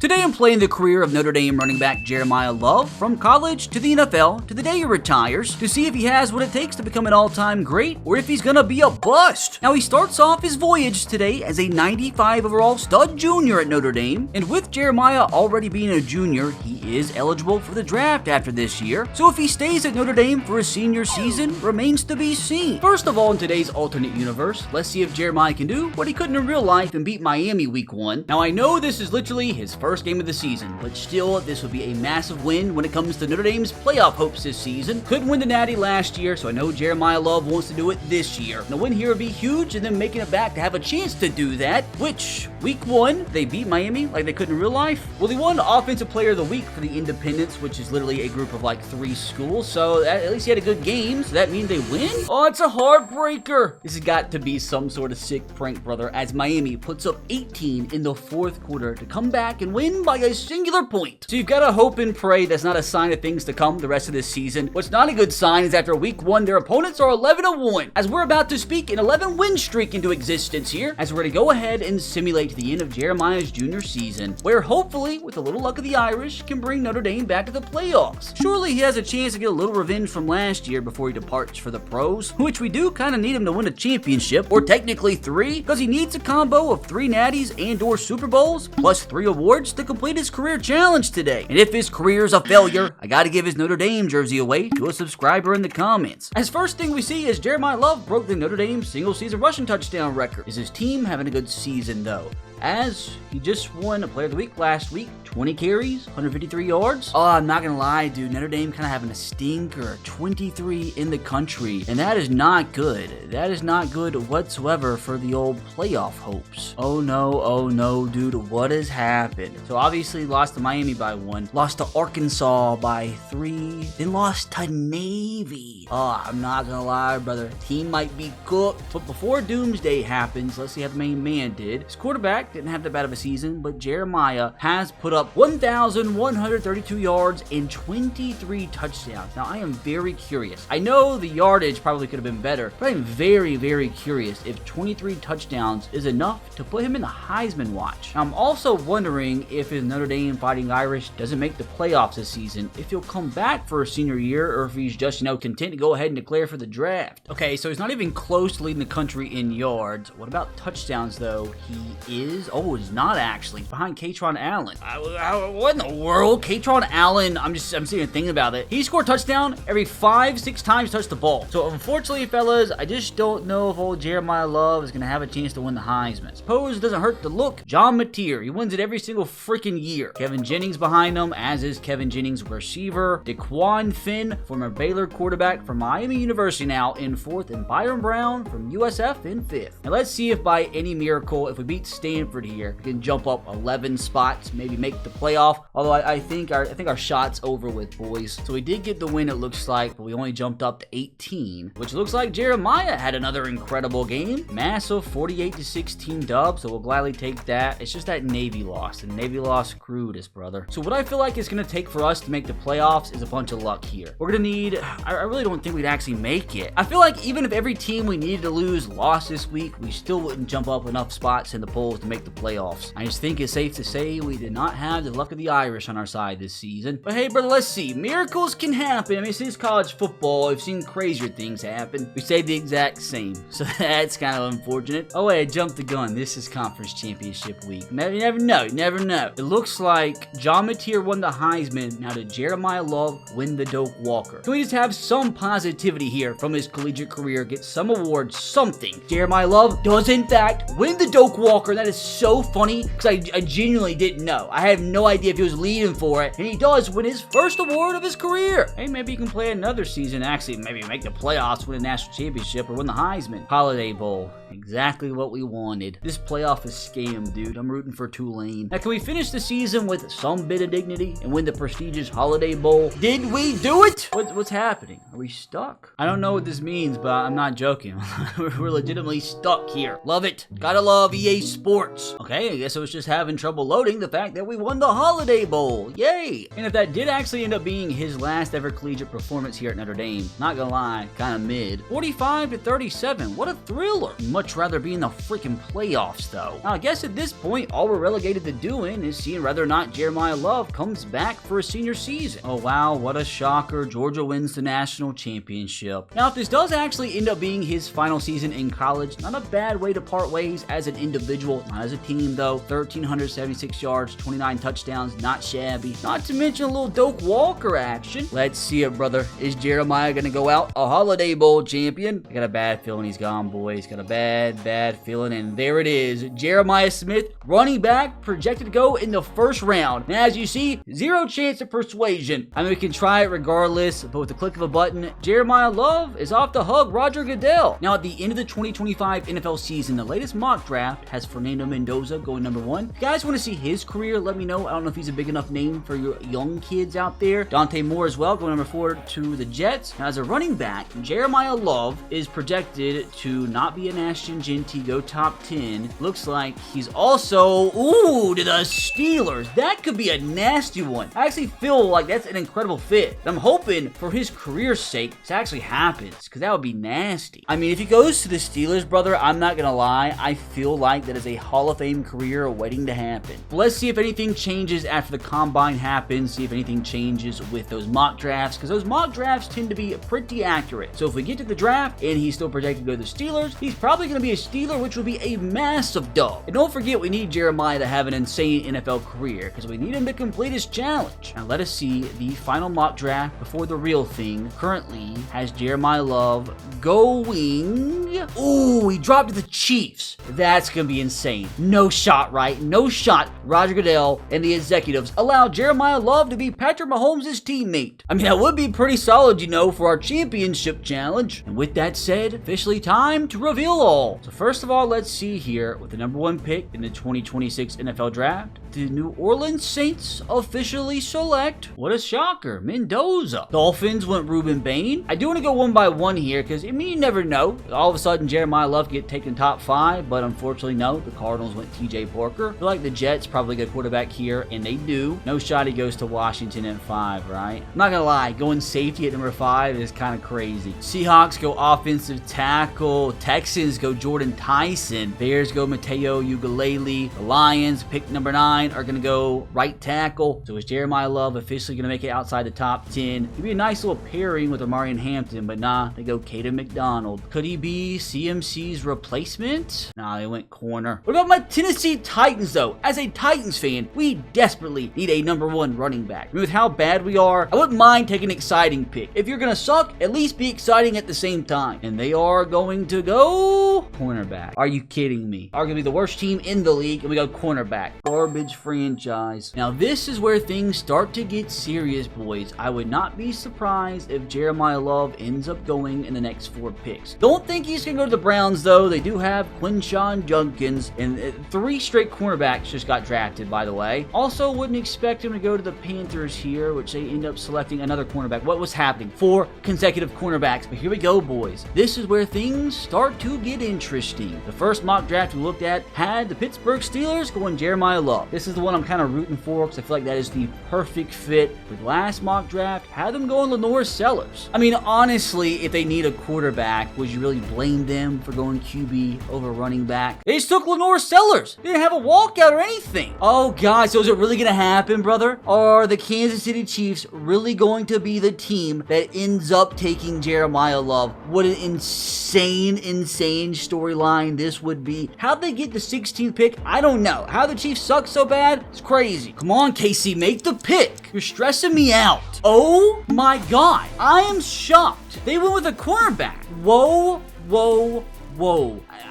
Today I'm playing the career of Notre Dame running back Jeremiyah Love from college to the NFL to the day he retires to see if he has what it takes to become an all-time great or if he's gonna be a bust. Now he starts off his voyage today as a 95 overall stud junior at Notre Dame, and with Jeremiyah already being a junior, he is eligible for the draft after this year. So if he stays at Notre Dame for his senior season remains to be seen. First of all, in today's alternate universe, let's see if Jeremiyah can do what he couldn't in real life and beat Miami week 1. Now I know this is literally his first game of the season, but still this would be a massive win when it comes to Notre Dame's playoff hopes this season. Couldn't win the Natty last year, so I know Jeremiyah Love wants to do it this year. The win here would be huge, and then making it back to have a chance to do that, which week 1 they beat Miami like they could in real life. Well, he won Offensive Player of the Week for the Independents, which is literally a group of like 3 schools, so at least he had a good game, so that means they win? Oh, it's a heartbreaker. This has got to be some sort of sick prank, brother, as Miami puts up 18 in the 4th quarter to come back and win by a singular point. So you've got to hope and pray that's not a sign of things to come the rest of this season. What's not a good sign is after week 1, their opponents are 11-1, as we're about to speak an 11-win streak into existence here, as we're going to go ahead and simulate the end of Jeremiyah's junior season, where hopefully, with a little luck of the Irish, can bring Notre Dame back to the playoffs. Surely he has a chance to get a little revenge from last year before he departs for the pros, which we do kind of need him to win a championship, or technically 3, because he needs a combo of 3 natties and or Super Bowls, plus 3 awards to complete his career challenge today. And if his career is a failure, I gotta give his Notre Dame jersey away to a subscriber in the comments. As first thing we see is Jeremiyah Love broke the Notre Dame single season rushing touchdown record. Is his team having a good season though? As he just won a Player of the Week last week, 20 carries, 153 yards. Oh, I'm not gonna lie, dude. Notre Dame kind of having a stinker. 23 in the country, and that is not good. That is not good whatsoever for the old playoff hopes. Oh no, dude. What has happened? So obviously lost to Miami by 1, lost to Arkansas by 3, then lost to Navy. Oh, I'm not gonna lie, brother. Team might be cooked. But before Doomsday happens, let's see how the main man did. His quarterback didn't have that bad of a season, but Jeremiyah has put up 1,132 yards and 23 touchdowns. Now, I am very curious. I know the yardage probably could have been better, but I'm very, very curious if 23 touchdowns is enough to put him in the Heisman watch. Now, I'm also wondering if his Notre Dame Fighting Irish doesn't make the playoffs this season, if he'll come back for a senior year, or if he's just, content to go ahead and declare for the draft. Okay, so he's not even close to leading the country in yards. What about touchdowns, though? He is. Oh, he's not actually. Behind Katron Allen. What in the world? Katron Allen, I'm sitting here thinking about it. He scored a touchdown every 5-6 times he touched the ball. So unfortunately, fellas, I just don't know if old Jeremiyah Love is going to have a chance to win the Heisman. Suppose it doesn't hurt to look. John Mateer, he wins it every single freaking year. Kevin Jennings behind him, as is Kevin Jennings, receiver. DeQuan Finn, former Baylor quarterback from Miami University now in 4th, and Byron Brown from USF in 5th. Now let's see if by any miracle, if we beat Stanford here, we can jump up 11 spots, maybe make the playoff. Although I think our shot's over with, boys. So we did get the win, it looks like, but we only jumped up to 18, which looks like Jeremiyah had another incredible game. Massive 48-16 dub, so we'll gladly take that. It's just that Navy loss, and Navy loss screwed us, brother. So what I feel like it's going to take for us to make the playoffs is a bunch of luck here. We're going to need, I really don't think we'd actually make it. I feel like even if every team we needed to lose lost this week, we still wouldn't jump up enough spots in the polls to make the playoffs. I just think it's safe to say we did not have the luck of the Irish on our side this season. But hey, brother, let's see. Miracles can happen. I mean, since college football, I've seen crazier things happen. We say the exact same, so that's kind of unfortunate. Oh wait, I jumped the gun. This is conference championship week. You never know. You never know. It looks like John Mateer won the Heisman. Now did Jeremiyah Love win the Doak Walker? Can we just have some positivity here from his collegiate career? Get some awards, something. Jeremiyah Love does in fact win the Doak Walker. That is so funny because I genuinely didn't know. I have no idea if he was leading for it, and he does win his first award of his career. Hey, maybe he can play another season, actually maybe make the playoffs, win a national championship, or win the Heisman. Holiday Bowl. Exactly what we wanted. This playoff is scam, dude. I'm rooting for Tulane. Now, can we finish the season with some bit of dignity and win the prestigious Holiday Bowl? Did we do it? What's happening? Are we stuck? I don't know what this means, but I'm not joking. We're legitimately stuck here. Love it. Gotta love EA Sports. Okay, I guess I was just having trouble loading the fact that we won the Holiday Bowl. Yay! And if that did actually end up being his last ever collegiate performance here at Notre Dame, not gonna lie, kind of mid. 45-37. What a thriller. much rather be in the freaking playoffs, though. Now, I guess at this point, all we're relegated to doing is seeing whether or not Jeremiyah Love comes back for a senior season. Oh, wow, what a shocker. Georgia wins the national championship. Now, if this does actually end up being his final season in college, not a bad way to part ways as an individual, not as a team, though. 1,376 yards, 29 touchdowns, not shabby. Not to mention a little Doak Walker action. Let's see it, brother. Is Jeremiyah going to go out a Holiday Bowl champion? I got a bad feeling he's gone, boys. Got a bad feeling. And there it is. Jeremiah Smith, running back, projected to go in the first round. And as you see, zero chance of persuasion. I mean, we can try it regardless, but with the click of a button, Jeremiyah Love is off to hug Roger Goodell. Now, at the end of the 2025 NFL season, the latest mock draft has Fernando Mendoza going number 1. If you guys want to see his career, let me know. I don't know if he's a big enough name for your young kids out there. Dante Moore as well, going number 4 to the Jets. Now, as a running back, Jeremiyah Love is projected to not be an Ashton Genty, go top 10. Looks like he's also, to the Steelers. That could be a nasty one. I actually feel like that's an incredible fit. I'm hoping for his career's sake this actually happens, because that would be nasty. I mean, if he goes to the Steelers, brother, I'm not gonna lie, I feel like that is a Hall of Fame career waiting to happen. But let's see if anything changes after the combine happens, see if anything changes with those mock drafts, because those mock drafts tend to be pretty accurate. So if we get to the draft and he's still projected to go to the Steelers, he's probably going to be a Steeler, which would be a massive dub. And don't forget, we need Jeremiyah to have an insane NFL career, because we need him to complete his challenge. Now let us see the final mock draft before the real thing. Currently has Jeremiyah Love going. He dropped to the Chiefs. That's going to be insane. No shot, right? No shot. Roger Goodell and the executives allow Jeremiyah Love to be Patrick Mahomes' teammate. I mean, that would be pretty solid, for our championship challenge. And with that said, officially time to reveal all. So first of all, let's see here with the number 1 pick in the 2026 NFL Draft. The New Orleans Saints officially select, what a shocker, Mendoza. Dolphins went Ruben Bain. I do want to go one by one here, because, you never know. All of a sudden, Jeremiyah Love get taken top 5, but unfortunately, no. The Cardinals went TJ Porker. I feel like the Jets probably get a quarterback here, and they do. No shot he goes to Washington at 5, right? I'm not gonna lie, going safety at number 5 is kind of crazy. Seahawks go offensive tackle. Texans go Jordan Tyson. Bears go Mateo Ugalele. The Lions pick number 9. Are going to go right tackle. So is Jeremiyah Love officially going to make it outside the top 10? It'd be a nice little pairing with Amarian Hampton, but nah, they go Caden McDonald. Could he be CMC's replacement? Nah, they went corner. What about my Tennessee Titans, though? As a Titans fan, we desperately need a number 1 running back. With how bad we are, I wouldn't mind taking an exciting pick. If you're going to suck, at least be exciting at the same time. And they are going to go cornerback. Are you kidding me? Arguably the worst team in the league, and we go cornerback. Garbage franchise. Now this is where things start to get serious, boys. I would not be surprised if Jeremiyah Love ends up going in the next 4 picks. Don't think he's gonna go to the Browns, though. They do have Quinshawn Judkins, and 3 straight cornerbacks just got drafted, by the way. Also wouldn't expect him to go to the Panthers here, which they end up selecting another cornerback. What was happening? 4 consecutive cornerbacks. But here we go, boys. This is where things start to get interesting. The first mock draft we looked at had the Pittsburgh Steelers going Jeremiyah Love. This is the one I'm kind of rooting for, because I feel like that is the perfect fit. With last mock draft, had them going Lenore Sellers. I mean, honestly, if they need a quarterback, would you really blame them for going QB over running back? They just took Lenore Sellers. They didn't have a walkout or anything. Oh, God, so is it really going to happen, brother? Are the Kansas City Chiefs really going to be the team that ends up taking Jeremiyah Love? What an insane storyline this would be. How'd they get the 16th pick? I don't know. How the Chiefs suck so bad? It's crazy. Come on, KC, make the pick. You're stressing me out. Oh my God. I am shocked. They went with a cornerback. Whoa.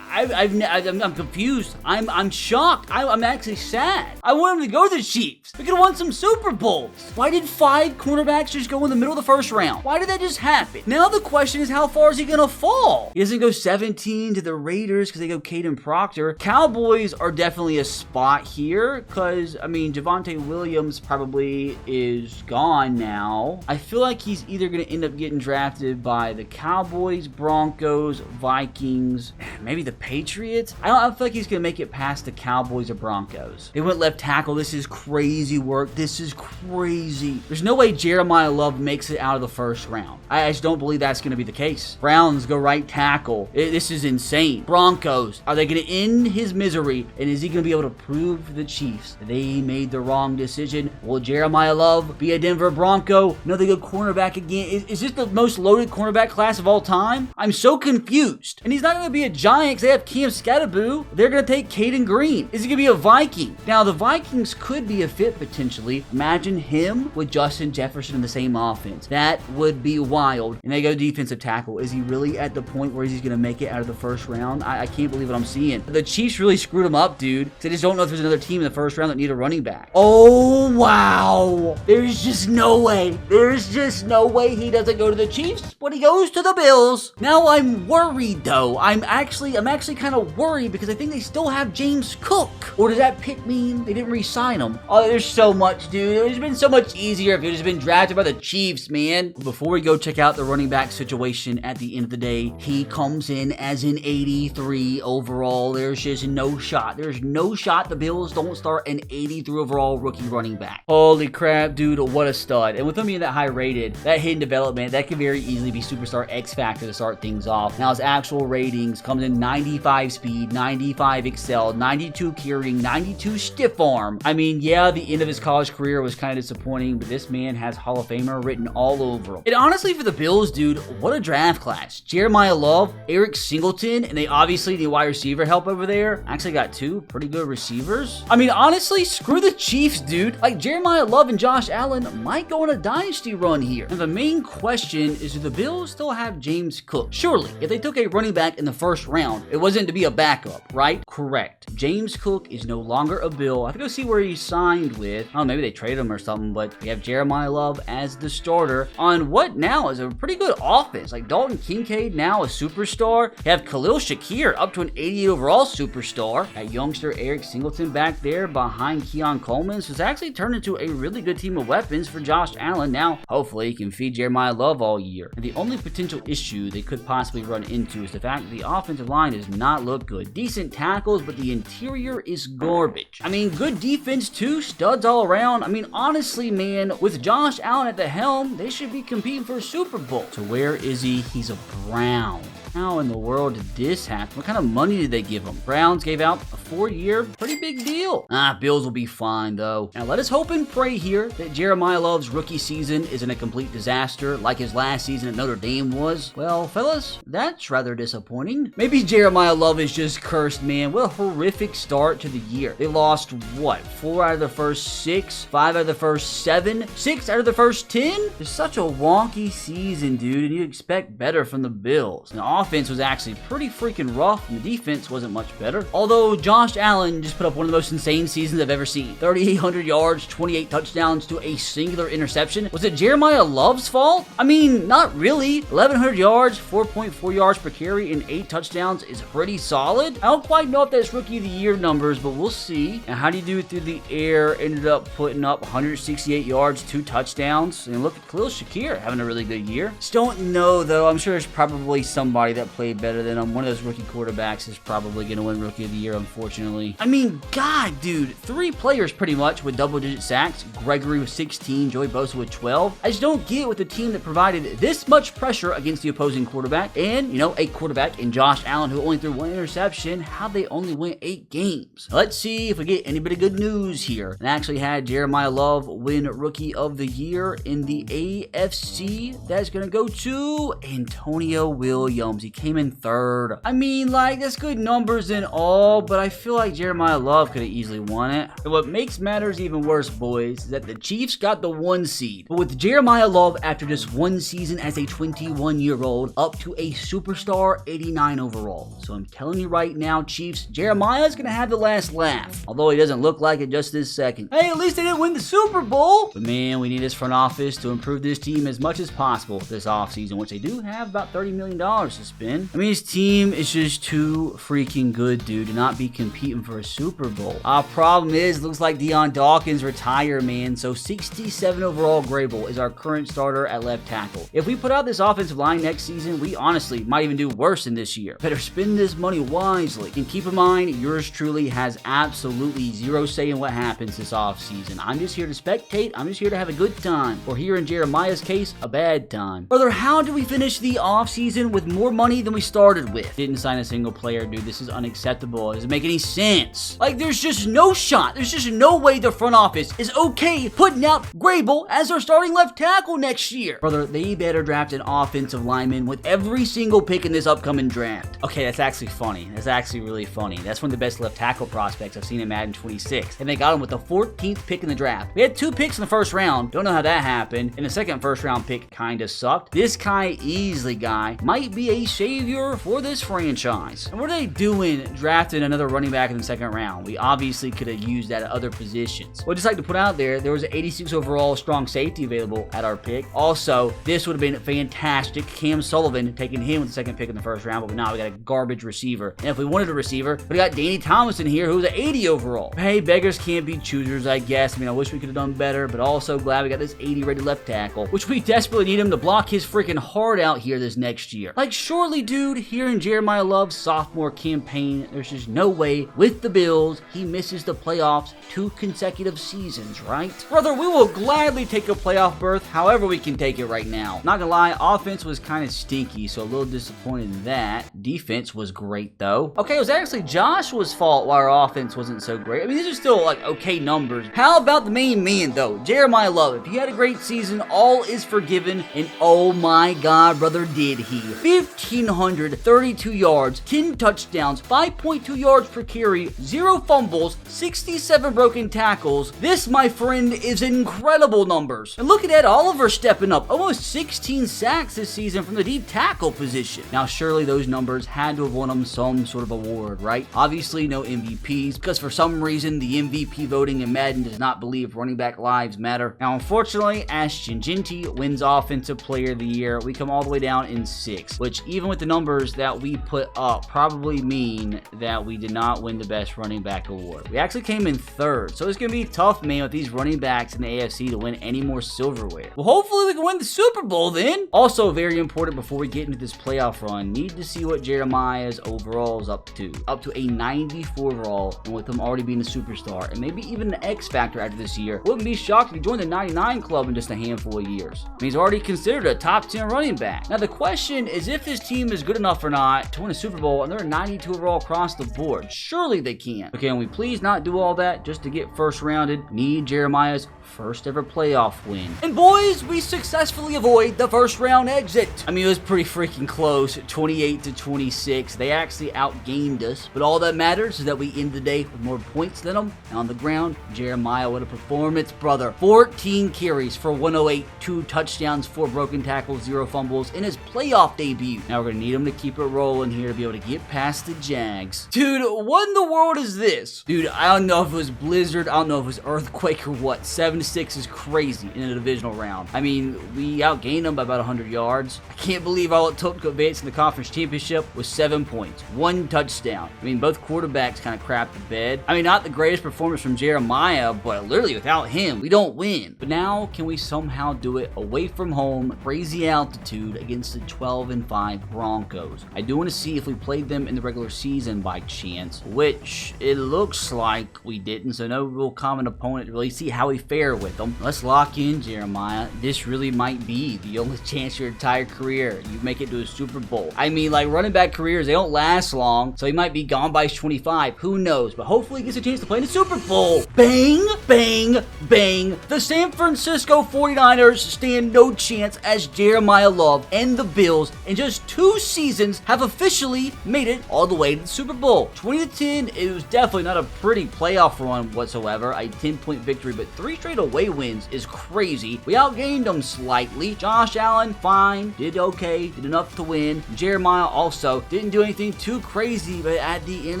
I'm confused. I'm shocked. I'm actually sad. I want him to go to the Chiefs. We could have won some Super Bowls. Why did 5 cornerbacks just go in the middle of the first round? Why did that just happen? Now the question is, how far is he going to fall? He doesn't go 17 to the Raiders because they go Caden Proctor. Cowboys are definitely a spot here because, I mean, Javonte Williams probably is gone now. I feel like he's either going to end up getting drafted by the Cowboys, Broncos, Vikings, maybe the Patriots, I don't feel like he's going to make it past the Cowboys or Broncos. They went left tackle. This is crazy work. This is crazy. There's no way Jeremiyah Love makes it out of the first round. I just don't believe that's going to be the case. Browns go right tackle. This is insane. Broncos, are they going to end his misery? And is he going to be able to prove to the Chiefs that they made the wrong decision? Will Jeremiyah Love be a Denver Bronco? No, they go cornerback again. Is this the most loaded cornerback class of all time? I'm so confused. And he's not going to be a Giant because they have Cam Skattebo. They're going to take Caden Green. Is he going to be a Viking? Now, the Vikings could be a fit potentially. Imagine him with Justin Jefferson in the same offense. That would be wild. And they go defensive tackle. Is he really at the point where he's going to make it out of the first round? I can't believe what I'm seeing. The Chiefs really screwed him up, dude. I just don't know if there's another team in the first round that need a running back. Oh, wow. There's just no way. There's just no way he doesn't go to the Chiefs, but he goes to the Bills. Now I'm worried though. I'm actually kind of worried because I think they still have James Cook. Or does that pick mean they didn't re-sign him? Oh, there's so much, dude. It would have been so much easier if he had just been drafted by the Chiefs, man. Before we go check out the running back situation at the end of the day, he comes in as an 83 overall. There's just no shot. There's no shot the Bills don't start an 83 overall rookie running back. Holy crap, dude, what a stud. And with him being that high rated, that hidden development, that could very easily be superstar X factor to start things off. Now his actual ratings comes in 95 speed, 95 excel, 92 carrying, 92 stiff arm. I mean, yeah, the end of his college career was kind of disappointing, but this man has Hall of Famer written all over him. And honestly, for the Bills, dude, what a draft class. Jeremiyah Love, Eric Singleton, and they obviously need wide receiver help over there. Actually got two pretty good receivers. I mean, honestly, screw the Chiefs, dude. Like, Jeremiyah Love and Josh Allen might go on a dynasty run here. And the main question is, do the Bills still have James Cook? Surely, if they took a running back in the first round, it wasn't to be a backup, right? Correct. James Cook is no longer a Bill. I have to go see where he signed with. Oh, maybe they traded him or something, but we have Jeremiyah Love as the starter on what now is a pretty good offense. Like Dalton Kincaid now a superstar. You have Khalil Shakir up to an 88 overall superstar. That youngster Eric Singleton back there behind Keon Coleman. So it's actually turned into a really good team of weapons for Josh Allen. Now, hopefully, he can feed Jeremiyah Love all year. And the only potential issue they could possibly run into is the fact that the offensive line does not look good. Decent tackles, but the interior is garbage. I mean, good defense too, studs all around. I mean, honestly, man, with Josh Allen at the helm, they should be competing for a Super Bowl. So where is he? He's a Brown. How in the world did this happen? What kind of money did they give him? Browns gave out a 4-year, pretty big deal. Bills will be fine though. Now let us hope and pray here that Jeremiyah Love's rookie season isn't a complete disaster like his last season at Notre Dame was. Well, fellas, that's rather disappointing. Maybe Jeremiyah Love is just cursed, man. What a horrific start to the year. They lost, what, 4 out of the first 6, 5 out of the first 7, 6 out of the first 10? It's such a wonky season, dude, and you expect better from the Bills. Now, offense was actually pretty freaking rough, and the defense wasn't much better. Although Josh Allen just put up one of the most insane seasons I've ever seen. 3,800 yards, 28 touchdowns to a singular interception. Was it Jeremiyah Love's fault? I mean, not really. 1,100 yards, 4.4 yards per carry, and 8 touchdowns is pretty solid. I don't quite know if that's rookie of the year numbers, but we'll see. And how do you do it through the air? Ended up putting up 168 yards, 2 touchdowns. And look at Khalil Shakir having a really good year. Just don't know, though. I'm sure there's probably somebody that played better than him. One of those rookie quarterbacks is probably going to win Rookie of the Year, unfortunately. I mean, God, dude. 3 players pretty much with double-digit sacks. Gregory with 16, Joey Bosa with 12. I just don't get with a team that provided this much pressure against the opposing quarterback and, you know, a quarterback in Josh Allen who only threw 1 interception, how they only win 8 games. Let's see if we get any bit of good news here. And actually had Jeremiyah Love win Rookie of the Year in the AFC. That's going to go to Antonio Williams. He came in 3rd. I mean, like, that's good numbers and all, but I feel like Jeremiyah Love could have easily won it. And what makes matters even worse, boys, is that the Chiefs got the 1 seed. But with Jeremiyah Love, after just 1 season as a 21-year-old, up to a superstar 89 overall. So I'm telling you right now, Chiefs, Jeremiyah's gonna have the last laugh. Although he doesn't look like it just this second. Hey, at least they didn't win the Super Bowl. But man, we need this front office to improve this team as much as possible this offseason, which they do have about $30 million to spin. I mean, his team is just too freaking good, dude, to not be competing for a Super Bowl. Our problem is, looks like Deion Dawkins retire, man. So 67 overall Grable is our current starter at left tackle. If we put out this offensive line next season, we honestly might even do worse than this year. Better spend this money wisely. And keep in mind, yours truly has absolutely zero say in what happens this offseason. I'm just here to spectate. I'm just here to have a good time. Or here in Jeremiah's case, a bad time. Brother, how do we finish the offseason with more money than we started with? Didn't sign a single player, dude. This is unacceptable. It doesn't make any sense. Like, there's just no shot. There's just no way the front office is okay putting out Grable as our starting left tackle next year. Brother, they better draft an offensive lineman with every single pick in this upcoming draft. Okay, that's actually funny. That's actually really funny. That's one of the best left tackle prospects I've seen in Madden 26. And they got him with the 14th pick in the draft. We had 2 picks in the first round. Don't know how that happened. And the second first round pick kind of sucked. This Kai Easley guy might be a savior for this franchise. And what are they doing drafting another running back in the second round? We obviously could have used that at other positions. Well, just like to put out there was an 86 overall strong safety available at our pick. Also, this would have been fantastic. Cam Sullivan, taking him with the second pick in the first round, but now we got a garbage receiver. And if we wanted a receiver, we got Danny Thomas in here, who's an 80 overall. Hey, beggars can't be choosers, I guess. I mean, I wish we could have done better, but also glad we got this 80 rated left tackle, which we desperately need him to block his freaking heart out here this next year. Like, surely, dude, here in Jeremiah Love's sophomore campaign, there's just no way with the Bills he misses the playoffs 2 consecutive seasons, right? Brother, we will gladly take a playoff berth however we can take it right now. Not gonna lie, offense was kind of stinky, so a little disappointed in that. Defense was great, though. Okay, it was actually Joshua's fault why our offense wasn't so great. I mean, these are still, like, okay numbers. How about the main man, though? Jeremiah Love. If he had a great season, all is forgiven, and oh my God, brother, did he. 1,532 yards, 10 touchdowns, 5.2 yards per carry, 0 fumbles, 67 broken tackles. This, my friend, is incredible numbers. And look at Ed Oliver stepping up. Almost 16 sacks this season from the deep tackle position. Now, surely those numbers had to have won him some sort of award, right? Obviously, no MVPs, because for some reason, the MVP voting in Madden does not believe running back lives matter. Now, unfortunately, Ashton Jeanty wins Offensive Player of the Year. We come all the way down in 6th, which even with the numbers that we put up, probably mean that we did not win the Best Running Back Award. We actually came in 3rd, so it's going to be tough, man, with these running backs in the AFC to win any more silverware. Well, hopefully we can win the Super Bowl then. Also, very important before we get into this playoff run, need to see what Jeremiah's overall is up to. Up to a 94 overall, and with him already being a superstar, and maybe even an X Factor after this year, wouldn't be shocked if he joined the 99 club in just a handful of years. I mean, he's already considered a top 10 running back. Now, the question is if this team is good enough or not to win a Super Bowl, and they're a 92 overall across the board. Surely they can. But can we please not do all that just to get first rounded? Need Jeremiah's first ever playoff win. And boys, we successfully avoid the first round exit. I mean, it was pretty freaking close, 28-26. They actually outgained us, but all that matters is that we end the day with more points than them. And on the ground, Jeremiah, what a performance, brother. 14 carries for 108, 2 touchdowns, 4 broken tackles, 0 fumbles in his playoff debut. Now we're gonna need him to keep it rolling here to be able to get past the Jags. Dude, what in the world is this? Dude, I don't know if it was Blizzard, I don't know if it was Earthquake or what. 7-6 is crazy in a divisional round. I mean, we outgained them by about 100 yards. I can't believe all it took to advance in the conference championship was 7 points, 1 touchdown. I mean, both quarterbacks kind of crapped the bed. I mean, not the greatest performance from Jeremiah, but literally without him, we don't win. But now, can we somehow do it away from home, crazy altitude against the 12-5 Broncos? I do want to see if we played them in the regular season by chance, which it looks like we didn't, so no real common opponent to really see how we fare with them. Let's lock in, Jeremiah. This really might be the only chance your entire career you make it to a Super Bowl. I mean, like, running back careers, they don't last long, so he might be gone by 25. Who knows? But hopefully he gets a chance to play in the Super Bowl. Bang, bang, bang. The San Francisco 49ers stand no chance as Jeremiah Love and the Bills in just 2 seasons have officially made it all the way to the Super Bowl. 20-10, it was definitely not a pretty playoff run whatsoever. A 10-point victory, but 3 straight straight away wins is crazy. We outgained them slightly. Josh Allen, fine, did okay, did enough to win. Jeremiah also didn't do anything too crazy, but at the end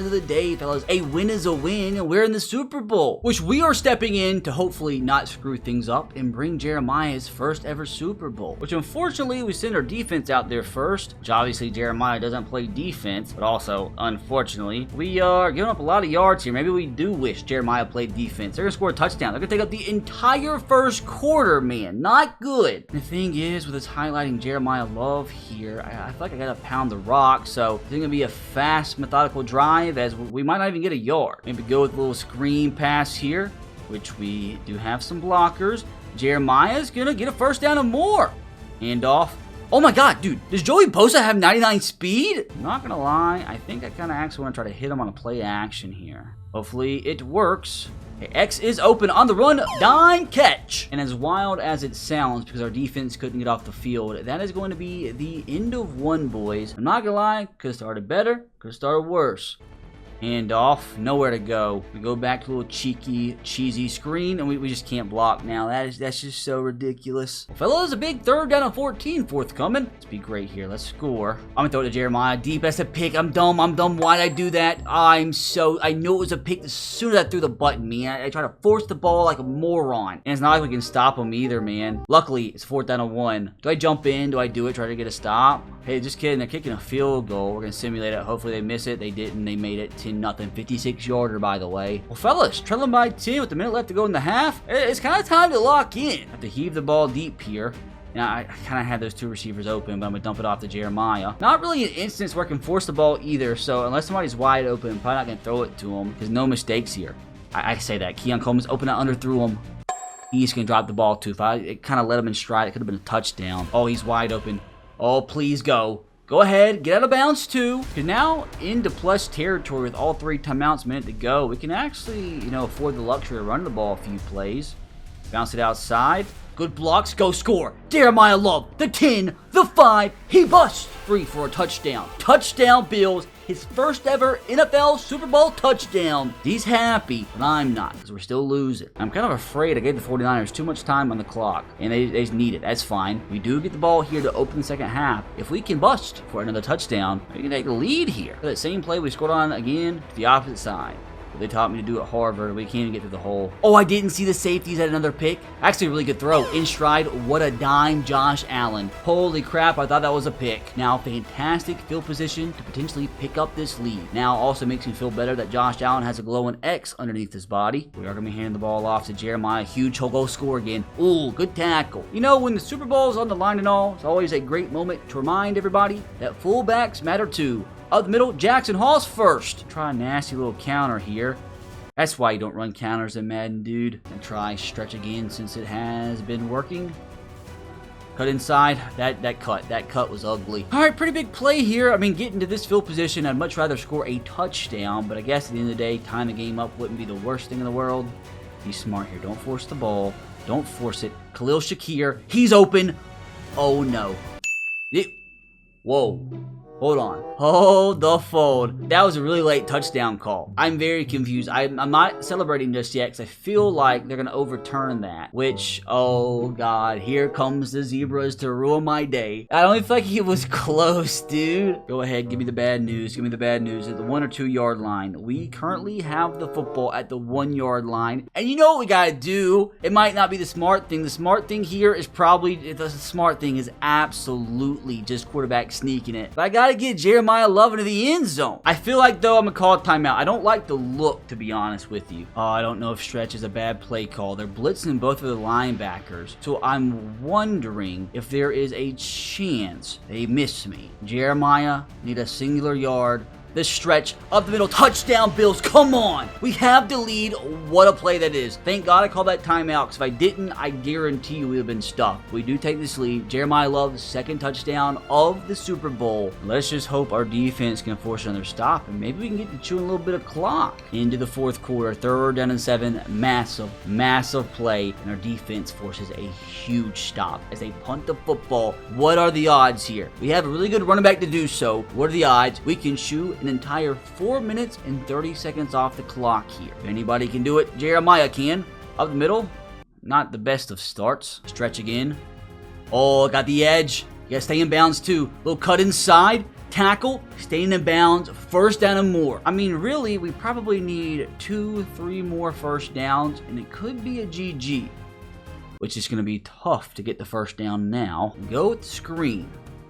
of the day, fellas, a win is a win, and we're in the Super Bowl, which we are stepping in to hopefully not screw things up and bring Jeremiah his first ever Super Bowl, which unfortunately we send our defense out there first, which obviously Jeremiah doesn't play defense, but also, unfortunately, we are giving up a lot of yards here. Maybe we do wish Jeremiah played defense. They're going to score a touchdown. They're going to take up the entire first quarter, man. Not good. The thing is, with this highlighting Jeremiyah Love here, I feel like I got to pound the rock, so it's going to be a fast, methodical drive, as we might not even get a yard. Maybe go with a little screen pass here, which we do have some blockers. Jeremiah's going to get a first down and more. Hand off. Oh my god, dude, does Joey Bosa have 99 speed? I'm not gonna lie, I think I kind of actually want to try to hit him on a play action here. Hopefully it works. Okay, X is open on the run, dime catch. And as wild as it sounds, because our defense couldn't get off the field, that is going to be the end of one, boys. I'm not gonna lie, could have started better, could have started worse. Hand off, nowhere to go. We go back to a little cheeky, cheesy screen, and we just can't block now. That's just so ridiculous. Well, fellas, a big 3rd down and 14 forthcoming. Let's be great here. Let's score. I'm gonna throw it to Jeremiah. Deep as a pick. I'm dumb. Why'd I do that? I knew it was a pick as soon as I threw the button, man. I try to force the ball like a moron. And it's not like we can stop him either, man. Luckily, it's 4th down and 1. Do I jump in? Do I do it? Try to get a stop? Hey, just kidding. They're kicking a field goal. We're gonna simulate it. Hopefully they miss it. They didn't. They made it 10-0. 56-yarder, by the way. Well, fellas, trailing by 10 with a minute left to go in the half. It's kind of time to lock in. Have to heave the ball deep here. Now, I kind of had those two receivers open, but I'm going to dump it off to Jeremiah. Not really an instance where I can force the ball either, so unless somebody's wide open, I'm probably not going to throw it to him. There's no mistakes here. I say that. Keon Coleman's open and underthrew him. He's going to drop the ball, too. If I kind of let him in stride, it could have been a touchdown. Oh, he's wide open. Oh, please go. Go ahead, get out of bounds too. Because now into plus territory with all 3 timeouts, minute to go. We can actually, afford the luxury of running the ball a few plays. Bounce it outside. Good blocks, go score. Jeremiyah Love, the 10, the 5, he busts. Free for a touchdown. Touchdown Bills, his first ever NFL Super Bowl touchdown. He's happy, but I'm not, because we're still losing. I'm kind of afraid I gave the 49ers too much time on the clock, and they need it. That's fine. We do get the ball here to open the second half. If we can bust for another touchdown, we can take the lead here. That same play we scored on again to the opposite side. They taught me to do at Harvard. We can't even get through the hole. Oh, I didn't see the safeties at another pick. Actually, a really good throw. In stride, what a dime, Josh Allen. Holy crap, I thought that was a pick. Now, fantastic field position to potentially pick up this lead. Now, also makes me feel better that Josh Allen has a glowing X underneath his body. We are going to be handing the ball off to Jeremiah. Huge, he'll go score again. Ooh, good tackle. When the Super Bowl is on the line and all, it's always a great moment to remind everybody that fullbacks matter too. Up the middle, Jackson Hall's first. Try a nasty little counter here. That's why you don't run counters in Madden, dude. And try stretch again since it has been working. Cut inside. That cut was ugly. All right, pretty big play here. Getting to this field position, I'd much rather score a touchdown. But I guess at the end of the day, tying the game up wouldn't be the worst thing in the world. Be smart here. Don't force the ball. Don't force it. Khalil Shakir. He's open. Oh, no. Whoa. Hold on. Hold the fold. That was a really late touchdown call. I'm very confused. I'm not celebrating just yet because I feel like they're going to overturn that. Which, oh god, here comes the zebras to ruin my day. I don't feel like it was close, dude. Go ahead, give me the bad news. Give me the bad news. At the 1 or 2 yard line, we currently have the football at the 1 yard line. And you know what we got to do? It might not be the smart thing. The smart thing here is absolutely just quarterback sneaking it. But I got to get Jeremiyah Love into the end zone. I feel like, though, I'm going to call a timeout. I don't like the look, to be honest with you. Oh, I don't know if stretch is a bad play call. They're blitzing both of the linebackers. So I'm wondering if there is a chance they miss me. Jeremiah need a singular yard. This stretch up the middle, touchdown Bills, come on. We have the lead, what a play that is. Thank God I called that timeout, because if I didn't, I guarantee you we would have been stuck. We do take this lead. Jeremiyah Love, second touchdown of the Super Bowl. Let's just hope our defense can force another stop, and maybe we can get to chewing a little bit of clock. Into the fourth quarter, 3rd down and 7, massive play, and our defense forces a huge stop as they punt the football. What are the odds here? We have a really good running back to do so. What are the odds? We can shoot an entire 4 minutes and 30 seconds off the clock here. If anybody can do it, Jeremiah can. Up the middle, not the best of starts. Stretch again. Oh, got the edge. You gotta stay in bounds too. Little cut inside. Tackle, staying in bounds, first down and more. I mean, really, we probably need 2-3 more first downs, and it could be a GG, which is going to be tough to get the first down now. Go with the screen.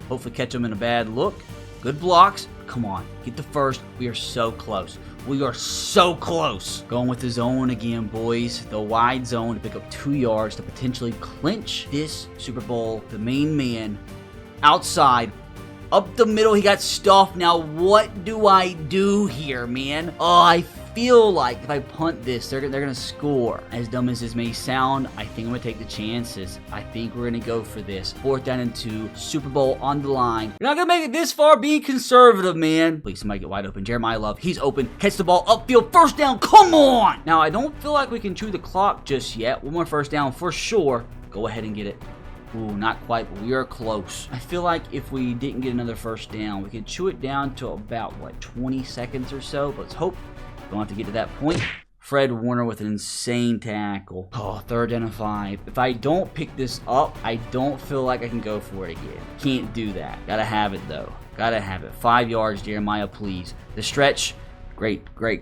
Hopefully catch them in a bad look. Good blocks. Come on, get the first. We are so close. We are so close. Going with the zone again, boys. The wide zone to pick up 2 yards to potentially clinch this Super Bowl. The main man outside. Up the middle, he got stuffed. Now, what do I do here, man? Oh, I feel like if I punt this, they're going to score. As dumb as this may sound, I think I'm going to take the chances. I think we're going to go for this. 4th down and 2, Super Bowl on the line. You're not going to make it this far being conservative, man. Please, somebody get wide open. Jeremiyah Love, he's open. Catch the ball upfield. First down. Come on! Now, I don't feel like we can chew the clock just yet. One more first down for sure. Go ahead and get it. Ooh, not quite, but we are close. I feel like if we didn't get another first down, we could chew it down to about, 20 seconds or so. But let's hope we don't have to get to that point. Fred Warner with an insane tackle. Oh, 3rd down and 5. If I don't pick this up, I don't feel like I can go for it again. Can't do that. Gotta have it, though. Gotta have it. 5 yards, Jeremiyah, please. The stretch. Great play.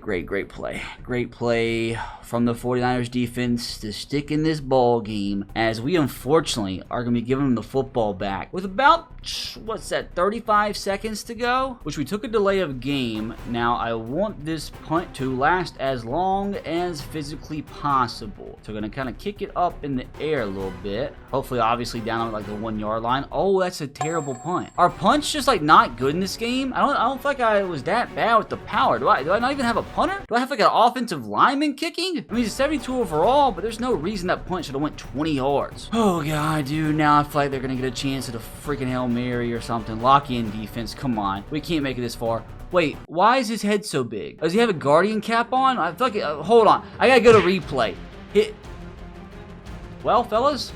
Great play from the 49ers defense to stick in this ball game, as we unfortunately are going to be giving them the football back with about, 35 seconds to go, which we took a delay of game. Now, I want this punt to last as long as physically possible. So we're going to kind of kick it up in the air a little bit. Hopefully, obviously, down on the 1 yard line. Oh, that's a terrible punt. Our punt's just not good in this game. I don't feel like I was that bad with the power. Do I not even have a punter? Do I have an offensive lineman kicking? I mean, it's 72 overall, but there's no reason that punt should have went 20 yards. Oh, God, dude. Now I feel like they're going to get a chance at a freaking Hail Mary or something. Lock in defense. Come on. We can't make it this far. Wait, why is his head so big? Does he have a Guardian cap on? I feel like hold on. I got to go to replay. Well, fellas,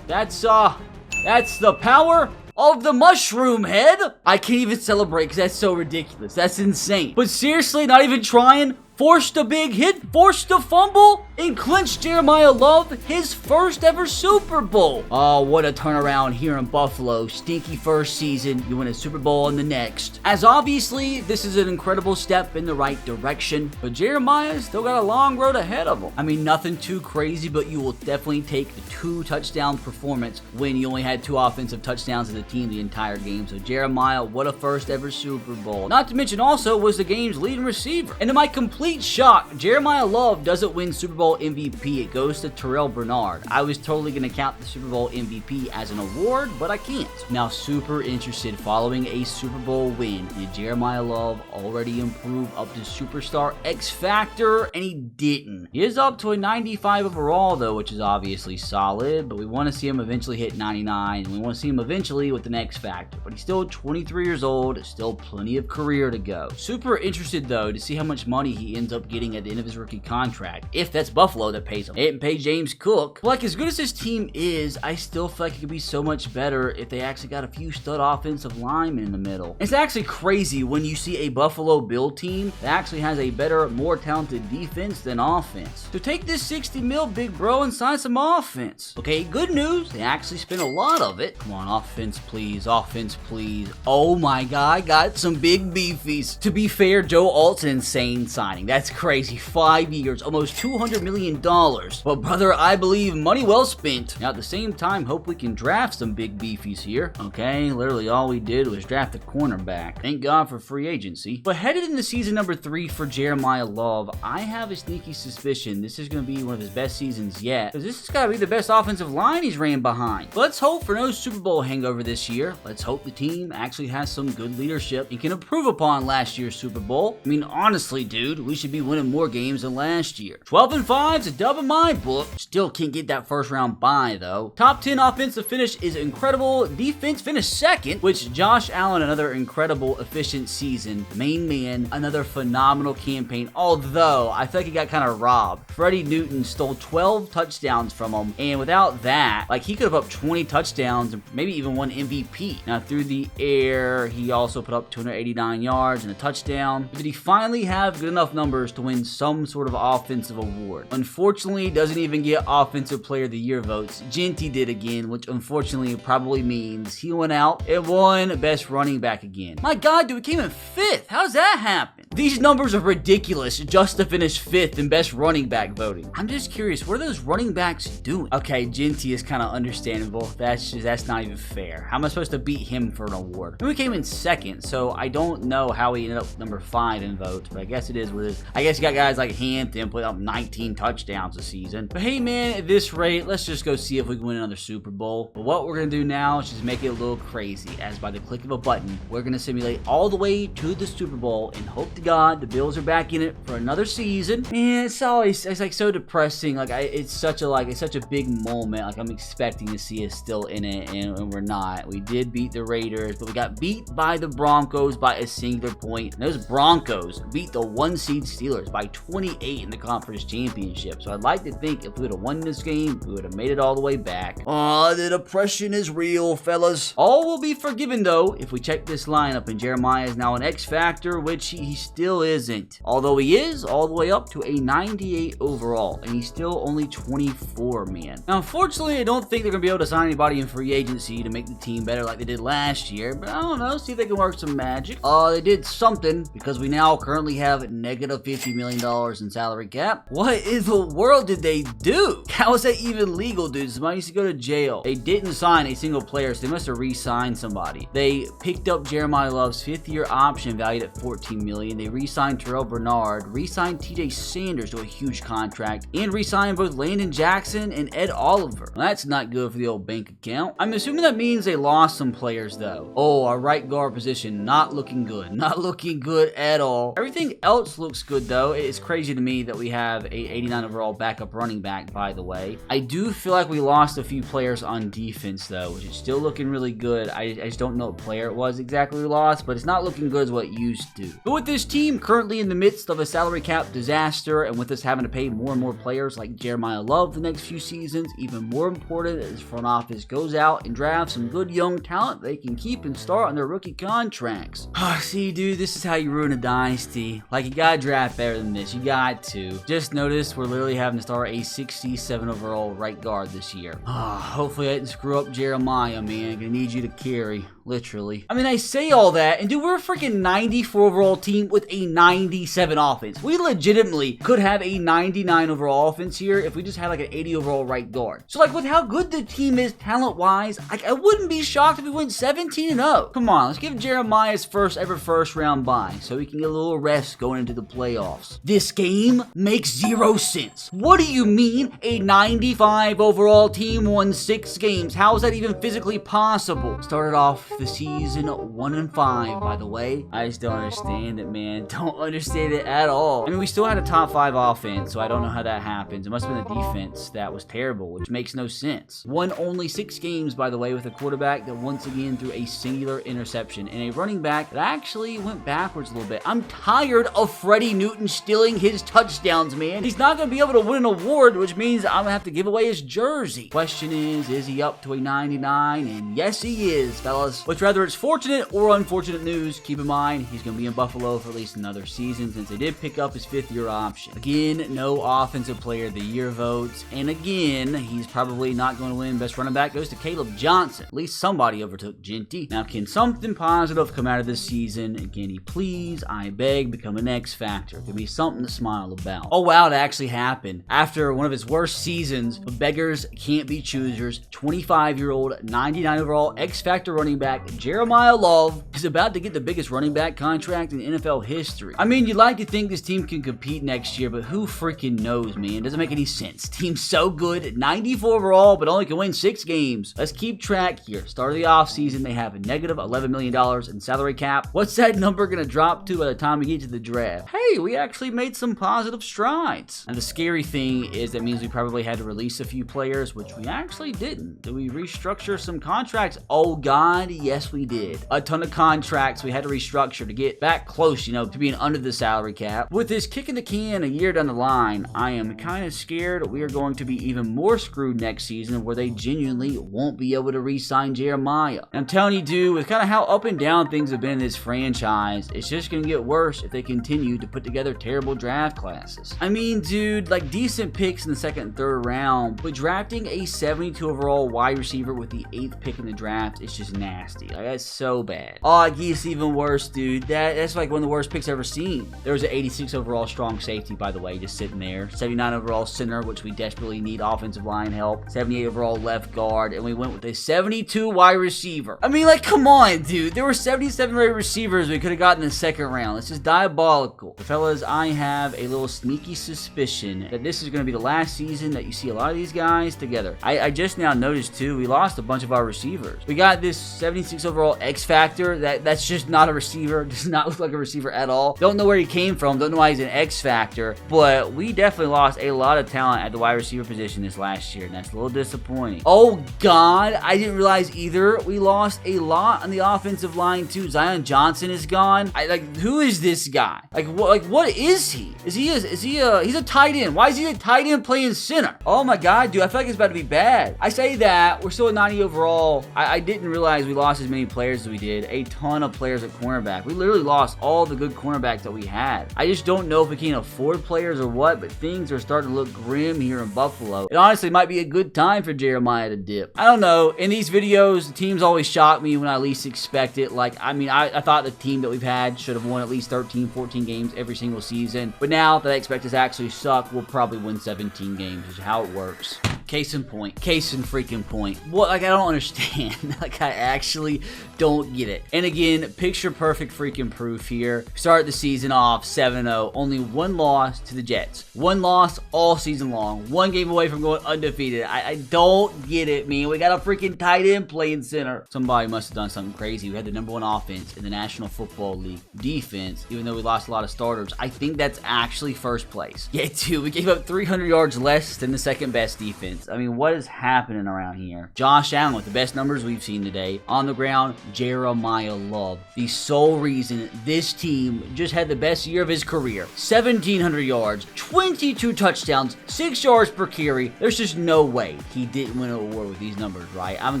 that's the power of the mushroom head. I can't even celebrate because that's so ridiculous. That's insane. But seriously, not even trying. Forced a big hit, forced a fumble, and clinched Jeremiyah Love his first ever Super Bowl. Oh, what a turnaround here in Buffalo. Stinky first season, you win a Super Bowl in the next. As obviously, this is an incredible step in the right direction, but Jeremiyah's still got a long road ahead of him. I mean, nothing too crazy, but you will definitely take the 2 touchdown performance when you only had 2 offensive touchdowns as a team the entire game. So Jeremiyah, what a first ever Super Bowl. Not to mention also was the game's leading receiver. And to my complete shock, Jeremiyah Love doesn't win Super Bowl MVP. It goes to Terrell Bernard. I was totally going to count the Super Bowl MVP as an award, but I can't. Now, super interested following a Super Bowl win. Did Jeremiyah Love already improve up to Superstar X Factor? And he didn't. He is up to a 95 overall, though, which is obviously solid, but we want to see him eventually hit 99, and we want to see him eventually with an X Factor. But he's still 23 years old, still plenty of career to go. Super interested, though, to see how much money he ends up getting at the end of his rookie contract, if that's Buffalo that pays him. They didn't pay James Cook. But like, as good as this team is, I still feel like it could be so much better if they actually got a few stud offensive linemen in the middle. It's actually crazy when you see a Buffalo Bill team that actually has a better, more talented defense than offense. So take this 60 mil, big bro, and sign some offense. Okay, good news, they actually spent a lot of it. Come on, offense please, offense please. Oh my God, I got some big beefies. To be fair, Joe Alt's an insane signing. That's crazy. 5 years, almost $200 million. But brother, I believe money well spent. Now at the same time, hope we can draft some big beefies here. Okay, literally all we did was draft a cornerback. Thank God for free agency. But headed into season number 3 for Jeremiyah Love, I have a sneaky suspicion this is going to be one of his best seasons yet, because this has got to be the best offensive line he's ran behind. Let's hope for no Super Bowl hangover this year. Let's hope the team actually has some good leadership and can improve upon last year's Super Bowl. I mean, honestly, dude, we should be winning more games than last year. 12-5 is a dub in my book. Still can't get that first round bye, though. Top 10 offensive finish is incredible. Defense finished second, which Josh Allen, another incredible, efficient season. Main man, another phenomenal campaign, although I feel like he got kind of robbed. Freddie Newton stole 12 touchdowns from him, and without that, like, he could have up 20 touchdowns and maybe even won MVP. Now, through the air, he also put up 289 yards and a touchdown. Did he finally have good enough numbers numbers to win some sort of offensive award. Unfortunately, doesn't even get Offensive Player of the Year votes. Genty did again, which unfortunately probably means he went out and won Best Running Back again. My God, dude, he came in 5th. How does that happen? These numbers are ridiculous just to finish 5th in Best Running Back voting. I'm just curious, what are those running backs doing? Okay, Genty is kind of understandable. That's not even fair. How am I supposed to beat him for an award? And we came in 2nd, so I don't know how he ended up number 5 in votes, but I guess it is what it is. I guess you got guys like Hampton putting up 19 touchdowns a season. But hey, man, at this rate, let's just go see if we can win another Super Bowl. But what we're going to do now is just make it a little crazy, as by the click of a button, we're going to simulate all the way to the Super Bowl and hope to God the Bills are back in it for another season. And it's like so depressing. Like it's such a big moment. Like I'm expecting to see us still in it, and we're not. We did beat the Raiders, but we got beat by the Broncos by a singular point. And those Broncos beat the 1 seed Steelers by 28 in the conference championship. So I'd like to think if we would have won this game, we would have made it all the way back. Oh, the depression is real, fellas. All will be forgiven though if we check this lineup, and Jeremiah is now an X Factor, which he still isn't. Although he is all the way up to a 98 overall, and he's still only 24, man. Now, unfortunately, I don't think they're going to be able to sign anybody in free agency to make the team better like they did last year, but I don't know, see if they can work some magic. They did something, because we now currently have negative $50 million in salary cap. What in the world did they do? How is that even legal, dude? Somebody needs to go to jail. They didn't sign a single player, so they must have re-signed somebody. They picked up Jeremiah Love's 5th-year option valued at $14 million. They re-signed Terrell Bernard, re-signed TJ Sanders to a huge contract, and re-signed both Landon Jackson and Ed Oliver. Well, that's not good for the old bank account. I'm assuming that means they lost some players, though. Oh, our right guard position, not looking good. Not looking good at all. Everything else looks good, though. It's crazy to me that we have a 89 overall backup running back, by the way. I do feel like we lost a few players on defense, though, which is still looking really good. I just don't know what player it was exactly we lost, but it's not looking good as what it used to. But with this team currently in the midst of a salary cap disaster, and with us having to pay more and more players like Jeremiah Love the next few seasons, even more important that this front office goes out and drafts some good young talent they can keep and start on their rookie contracts. See, dude, this is how you ruin a dynasty. Like, you gotta draft better than this. You got to. Just notice we're literally having to start a 67 overall right guard this year. Hopefully I didn't screw up Jeremiah, man. Gonna need you to carry. Literally. I mean, I say all that, and dude, we're a freaking 94 overall team with a 97 offense. We legitimately could have a 99 overall offense here if we just had like an 80 overall right guard. So like with how good the team is talent-wise, I wouldn't be shocked if we went 17-0. Come on, let's give Jeremiah his first ever first round bye so he can get a little rest going into the playoffs. This game makes 0 sense. What do you mean a 95 overall team won 6 games? How is that even physically possible? Started off the season 1-5, by the way. I just don't understand it, man. Don't understand it at all. I mean, we still had a top 5 offense, so I don't know how that happens. It must have been the defense that was terrible, which makes no sense. Won only 6 games, by the way, with a quarterback that once again threw a singular interception, and a running back that actually went backwards a little bit. I'm tired of Freddie Newton stealing his touchdowns, man. He's not going to be able to win an award, which means I'm going to have to give away his jersey. Question is he up to a 99? And yes, he is, fellas. Which, whether it's fortunate or unfortunate news, keep in mind he's going to be in Buffalo for at least another season since they did pick up his 5th-year option. Again, no Offensive Player of the Year votes, and again, he's probably not going to win. Best running back goes to Caleb Johnson. At least somebody overtook Genty. Now, can something positive come out of this season? And can he please, I beg, become an X Factor? Give me something to smile about. Oh wow, it actually happened. After one of his worst seasons, beggars can't be choosers. 25-year-old, 99 overall X Factor running back Jeremiah Love is about to get the biggest running back contract in NFL history. I mean, you'd like to think this team can compete next year, but who freaking knows, man? Doesn't make any sense. Team's so good at 94 overall, but only can win 6 games. Let's keep track here. Start of the offseason, they have a negative $11 million in salary cap. What's that number going to drop to by the time we get to the draft? Hey, we actually made some positive strides. And the scary thing is that means we probably had to release a few players, which we actually didn't. Did we restructure some contracts? Oh, God, Yes, we did. A ton of contracts we had to restructure to get back close, to being under the salary cap. With this kick in the can a year down the line, I am kind of scared we are going to be even more screwed next season where they genuinely won't be able to re-sign Jeremiah. And I'm telling you, dude, with kind of how up and down things have been in this franchise, it's just going to get worse if they continue to put together terrible draft classes. I mean, dude, like decent picks in the second and third round, but drafting a 72 overall wide receiver with the 8th pick in the draft is just nasty. Like, that's so bad. Oh, it gets even worse, dude. That's like one of the worst picks I've ever seen. There was an 86 overall strong safety, by the way, just sitting there. 79 overall center, which we desperately need offensive line help. 78 overall left guard, and we went with a 72 wide receiver. I mean, like, come on, dude. There were 77 wide receivers we could have gotten in the second round. This is diabolical. But fellas, I have a little sneaky suspicion that this is going to be the last season that you see a lot of these guys together. I just now noticed, too, we lost a bunch of our receivers. We got this 76 overall X Factor. That's just not a receiver. Does not look like a receiver at all. Don't know where he came from. Don't know why he's an X Factor. But we definitely lost a lot of talent at the wide receiver position this last year, and that's a little disappointing. Oh, God. I didn't realize either. We lost a lot on the offensive line, too. Zion Johnson is gone. Who is this guy? What is he? He's a tight end. Why is he a tight end playing center? Oh, my God, dude. I feel like it's about to be bad. I say that. We're still at 90 overall. I didn't realize we lost as many players as we did. A ton of players at cornerback. We literally lost all the good cornerbacks that we had. I just don't know if we can afford players or what, but things are starting to look grim here in Buffalo. It honestly might be a good time for Jeremiah to dip. I don't know. In these videos, the teams always shock me when I least expect it. I thought the team that we've had should have won at least 13, 14 games every single season. But now that I expect us to actually suck, we'll probably win 17 games, which is how it works. Case in point. Case in freaking point. What? I don't understand. I actually don't get it. And again, picture perfect freaking proof here. Start the season off 7-0. Only one loss to the Jets. One loss all season long. One game away from going undefeated. I don't get it, man. We got a freaking tight end playing center. Somebody must have done something crazy. We had the #1 offense in the National Football League. Defense, even though we lost a lot of starters, I think that's actually first place. Yeah, dude, we gave up 300 yards less than the second best defense. I mean, what is happening around here? Josh Allen with the best numbers we've seen today. On the ground, Jeremiyah Love. The sole reason this team just had the best year of his career. 1,700 yards, 22 touchdowns, 6 yards per carry. There's just no way he didn't win an award with these numbers, right? I'm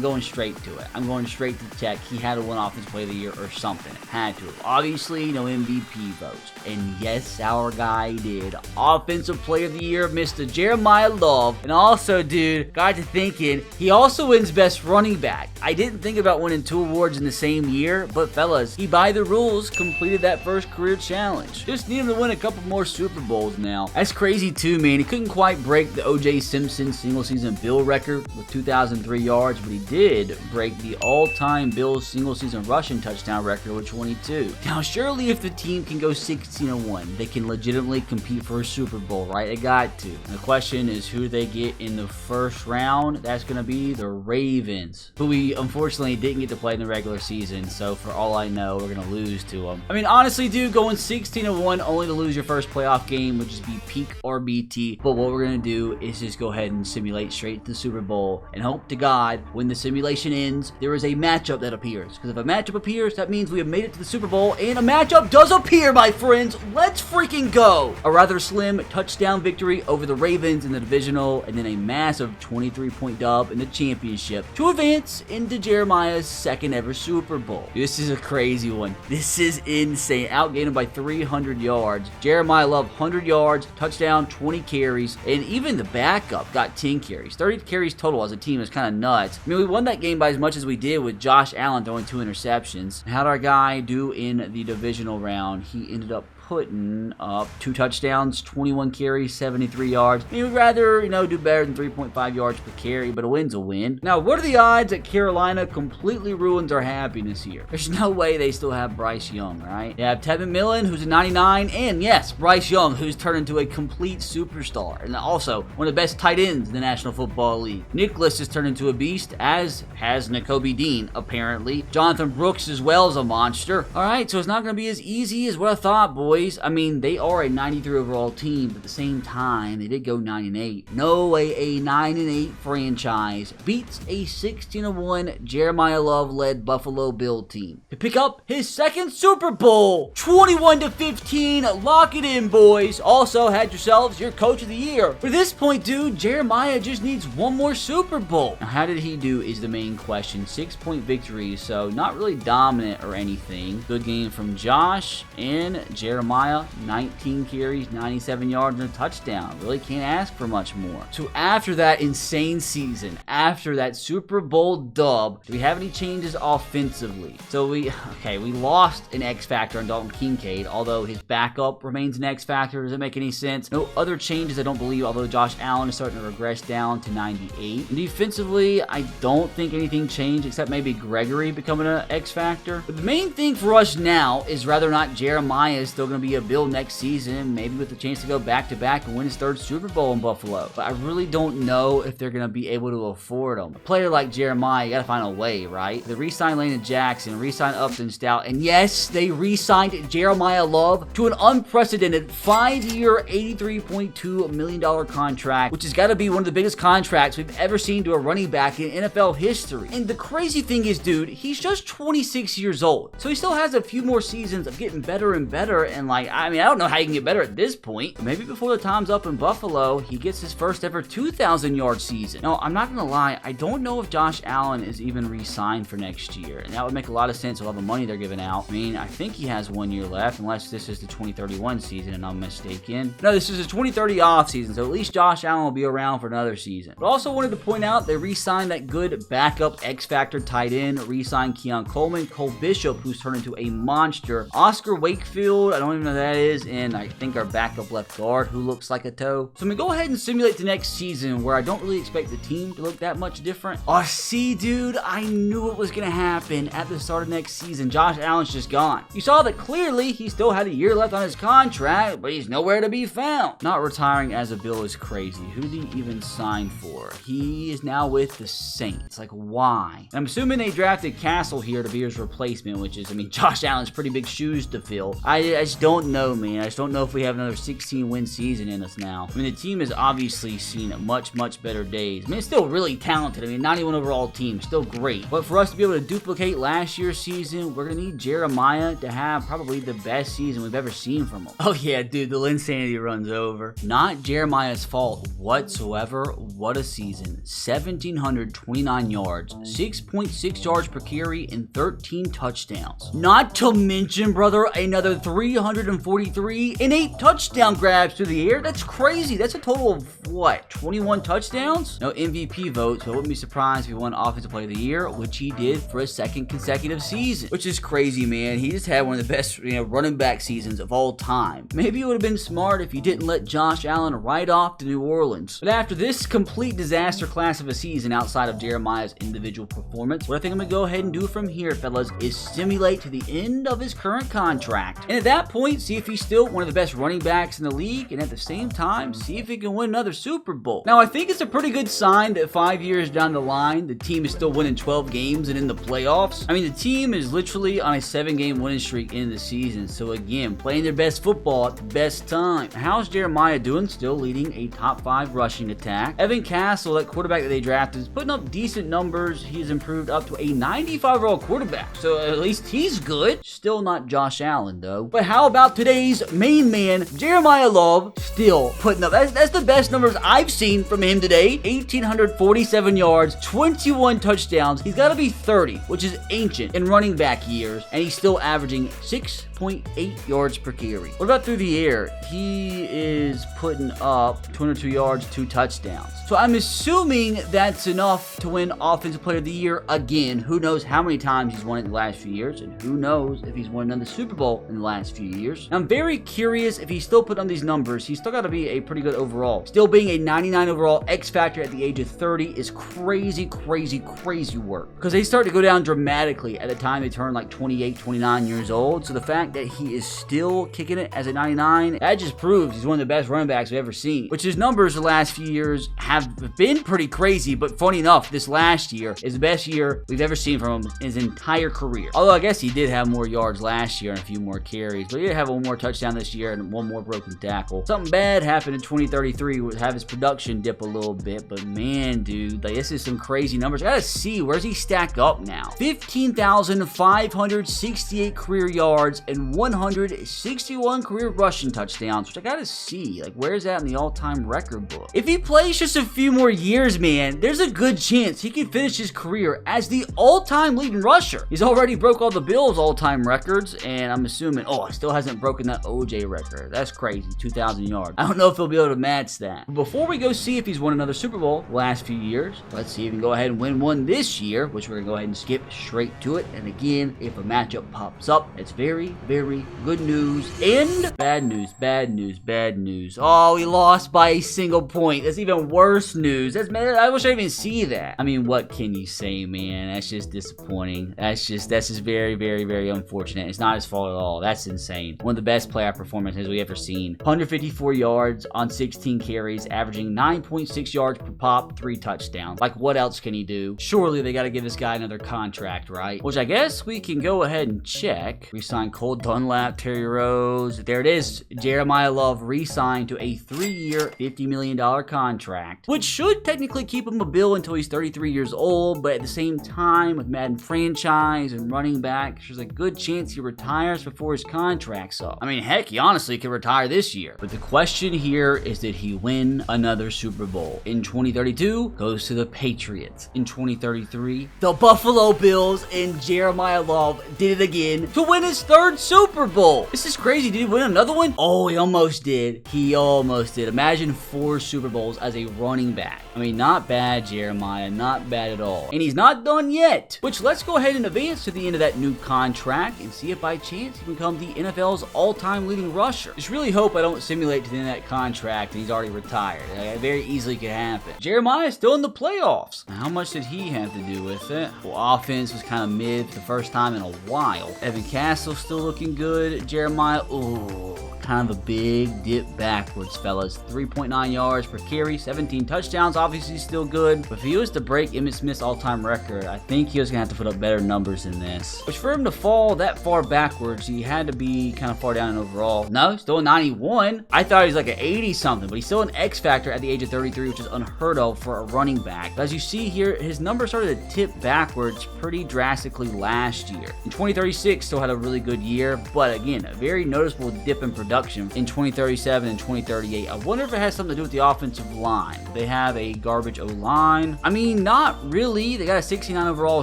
going straight to it. I'm going straight to check. He had to win Offensive Player of the Year or something. Had to. Obviously, no MVP votes. And yes, our guy did. Offensive Player of the Year, Mr. Jeremiyah Love. And also, dude, got to thinking, he also wins Best Running Back. I didn't think about winning 2 awards in the same year, but fellas, he by the rules completed that first career challenge. Just need him to win a couple more Super Bowls now. That's crazy too, man. He couldn't quite break the O.J. Simpson single season Bill record with 2,003 yards, but he did break the all-time Bills single season rushing touchdown record with 22. Now, surely if the team can go 16-1, they can legitimately compete for a Super Bowl, right? They got to. And the question is who they get in the first round. That's going to be the Ravens, who we unfortunately didn't get to play in the regular season, so for all I know, we're going to lose to them. I mean, honestly, dude, going 16-1 only to lose your first playoff game would just be peak RBT, but what we're going to do is just go ahead and simulate straight to the Super Bowl and hope to God when the simulation ends, there is a matchup that appears, because if a matchup appears, that means we have made it to the Super Bowl, and a matchup does appear, my friends. Let's freaking go! A rather slim touchdown victory over the Ravens in the divisional, and then a massive 23-point dub in the championship to advance into Jeremiah's second ever Super Bowl. This is a crazy one. This is insane. Outgained him by 300 yards. Jeremiah Love, 100 yards, touchdown, 20 carries, and even the backup got 10 carries. 30 carries total as a team is kind of nuts. I mean, we won that game by as much as we did with Josh Allen throwing 2 interceptions. How'd our guy do in the divisional round? He ended up putting up 2 touchdowns, 21 carries, 73 yards. I mean, we'd rather, do better than 3.5 yards per carry, but a win's a win. Now, what are the odds that Carolina completely ruins our happiness here? There's no way they still have Bryce Young, right? They have Tevin Millen, who's a 99, and yes, Bryce Young, who's turned into a complete superstar, and also one of the best tight ends in the National Football League. Nicholas has turned into a beast, as has Nakobe Dean, apparently. Jonathan Brooks as well is a monster. All right, so it's not going to be as easy as what I thought, boys. boys. I mean, they are a 93 overall team, but at the same time, they did go 9-8. No way a 9-8 franchise beats a 16-1 Jeremiyah Love-led Buffalo Bill team to pick up his second Super Bowl. 21-15. Lock it in, boys. Also, had yourselves your coach of the year. But at this point, dude, Jeremiah just needs one more Super Bowl. Now, how did he do is the main question. 6-point victories, so not really dominant or anything. Good game from Josh and Jeremiah. 19 carries, 97 yards, and a touchdown. Really can't ask for much more. So after that insane season, after that Super Bowl dub, do we have any changes offensively? So we lost an X factor on Dalton Kincaid, although his backup remains an X factor. Doesn't make any sense. No other changes, I don't believe, although Josh Allen is starting to regress down to 98. And defensively, I don't think anything changed except maybe Gregory becoming an X factor. But the main thing for us now is whether or not Jeremiah is still going to be a Bill next season, maybe with the chance to go back-to-back and win his third Super Bowl in Buffalo. But I really don't know if they're going to be able to afford him. A player like Jeremiah, you got to find a way, right? They re-signed Landon Jackson, re-signed Upton Stout, and yes, they re-signed Jeremiyah Love to an unprecedented 5-year, $83.2 million contract, which has got to be one of the biggest contracts we've ever seen to a running back in NFL history. And the crazy thing is, dude, he's just 26 years old, so he still has a few more seasons of getting better and better. And I don't know how you can get better at this point. Maybe before the time's up in Buffalo, he gets his first ever 2,000-yard season. Now, I'm not gonna lie, I don't know if Josh Allen is even re-signed for next year, and that would make a lot of sense with all the money they're giving out. I mean, I think he has 1 year left, unless this is the 2031 season and I'm mistaken. No, this is the 2030 off season, so at least Josh Allen will be around for another season. But also wanted to point out they re-signed that good backup X-Factor tight end, re-signed Keon Coleman, Cole Bishop, who's turned into a monster, Oscar Wakefield, I don't even know who that is, and I think our backup left guard, who looks like a toe. So I'm gonna go ahead and simulate the next season, where I don't really expect the team to look that much different. Oh, see, dude, I knew it was gonna happen at the start of next season. Josh Allen's just gone. You saw that clearly he still had a year left on his contract, but he's nowhere to be found. Not retiring as a Bill is crazy. Who did he even sign for? He is now with the Saints. Like, why? And I'm assuming they drafted Castle here to be his replacement, which is, I mean, Josh Allen's pretty big shoes to fill. I just don't know, man. I just don't know if we have another 16-win season in us now. I mean, the team has obviously seen much, much better days. I mean, it's still really talented. I mean, 91 overall team, still great. But for us to be able to duplicate last year's season, we're going to need Jeremiah to have probably the best season we've ever seen from him. Oh, yeah, dude, the Linsanity runs over. Not Jeremiah's fault whatsoever. What a season. 1,729 yards, 6.6 yards per carry, and 13 touchdowns. Not to mention, brother, another 343 and 8 touchdown grabs through the air. That's crazy. That's a total of, what, 21 touchdowns? No MVP votes, so I wouldn't be surprised if he won Offensive Player of the Year, which he did for a second consecutive season, which is crazy, man. He just had one of the best, running back seasons of all time. Maybe it would have been smart if you didn't let Josh Allen ride off to New Orleans. But after this complete disaster class of a season outside of Jeremiah's individual performance, what I think I'm going to go ahead and do from here, fellas, is simulate to the end of his current contract. And at that point, see if he's still one of the best running backs in the league, and at the same time, see if he can win another Super Bowl. Now, I think it's a pretty good sign that 5 years down the line, the team is still winning 12 games and in the playoffs. I mean, the team is literally on a 7-game winning streak in the season. So again, playing their best football at the best time. How's Jeremiah doing? Still leading a top 5 rushing attack. Evan Castle, that quarterback that they drafted, is putting up decent numbers. He's improved up to a 95 overall quarterback. So at least he's good. Still not Josh Allen, though. But how about today's main man, Jeremiyah Love, still putting up, that's the best numbers I've seen from him today. 1,847 yards, 21 touchdowns. He's got to be 30, which is ancient in running back years, and he's still averaging 6.8 yards per carry. What about through the air? He is putting up 202 yards, 2 touchdowns. So I'm assuming that's enough to win Offensive Player of the Year again. Who knows how many times he's won it in the last few years, and who knows if he's won another Super Bowl in the last few years. Now, I'm very curious if he's still putting on these numbers. He's still got to be a pretty good overall. Still being a 99 overall X Factor at the age of 30 is crazy, crazy, crazy work. Because they start to go down dramatically at the time they turn like 28, 29 years old. So the fact that he is still kicking it as a 99, that just proves he's one of the best running backs we've ever seen. Which his numbers the last few years have been pretty crazy, but funny enough, this last year is the best year we've ever seen from him in his entire career. Although I guess he did have more yards last year and a few more carries, but he did have one more touchdown this year and one more broken tackle. Something bad happened in 2033 would have his production dip a little bit, but man, dude, like, this is some crazy numbers. I gotta see, where's he stack up now? 15,568 career yards and 161 career rushing touchdowns, which I gotta see, like, where's that in the all-time record book? If he plays just a few more years, man, there's a good chance he could finish his career as the all-time leading rusher. He's already broke all the Bills' all-time records, and I'm assuming, oh, he still hasn't broken that OJ record. That's crazy, 2,000 yards. I don't know if he'll be able to match that. But before we go see if he's won another Super Bowl the last few years, let's see if he can go ahead and win one this year, which we're gonna go ahead and skip straight to it. And again, if a matchup pops up, it's very, very good news and bad news, bad news, bad news. Oh, he lost by a single point. That's even worse news. I wish I didn't even see that. I mean, what can you say, man? That's just disappointing. That's just very, very, very unfortunate. It's not his fault at all. That's insane. One of the best playoff performances we ever seen. 154 yards on 16 carries, averaging 9.6 yards per pop, 3 touchdowns. Like, what else can he do? Surely they got to give this guy another contract, right? Which I guess we can go ahead and check. We signed Cole Dunlap, Terry Rose. There it is. Jeremiyah Love re-signed to a 3-year, $50 million contract, which should technically keep him a bill until he's 33 years old, but at the same time, with Madden franchise and running back, there's a good chance he retires before his contract's up. I mean, heck, he honestly could retire this year. But the question here is, did he win another Super Bowl? In 2032, goes to the Patriots. In 2033, the Buffalo Bills, and Jeremiyah Love did it again to win his 3rd Super Bowl. This is crazy. Did he win another one? Oh, he almost did. He almost did. Imagine 4 Super Bowls as a running back. I mean, not bad, Jeremiyah. Not bad at all. And he's not done yet. Which, let's go ahead and advance to the end of that new contract and see if by chance he can become the NFL's all-time leading rusher. Just really hope I don't simulate to the end of that contract and he's already retired. It very easily could happen. Jeremiyah's still in the playoffs. How much did he have to do with it? Well, offense was kind of mid for the first time in a while. Evan Castle's still looking good. Jeremiyah, ooh, kind of a big dip backwards, fellas. 3.9 yards per carry, 17 touchdowns, obviously still good. But if he was to break Emmitt Smith's all-time record, I think he was going to have to put up better numbers than this. Which, for him to fall that far backwards, he had to be kind of far down in overall. No, still a 91. I thought he was like an 80-something, but he's still an X factor at the age of 33, which is unheard of for a running back. But as you see here, his numbers started to tip backwards pretty drastically last year. In 2036, still had a really good year, but again, a very noticeable dip in production in 2037 and 2038. I wonder if it has something to do with the offensive line. They have a garbage O-line. I mean, not really. They got a 69 overall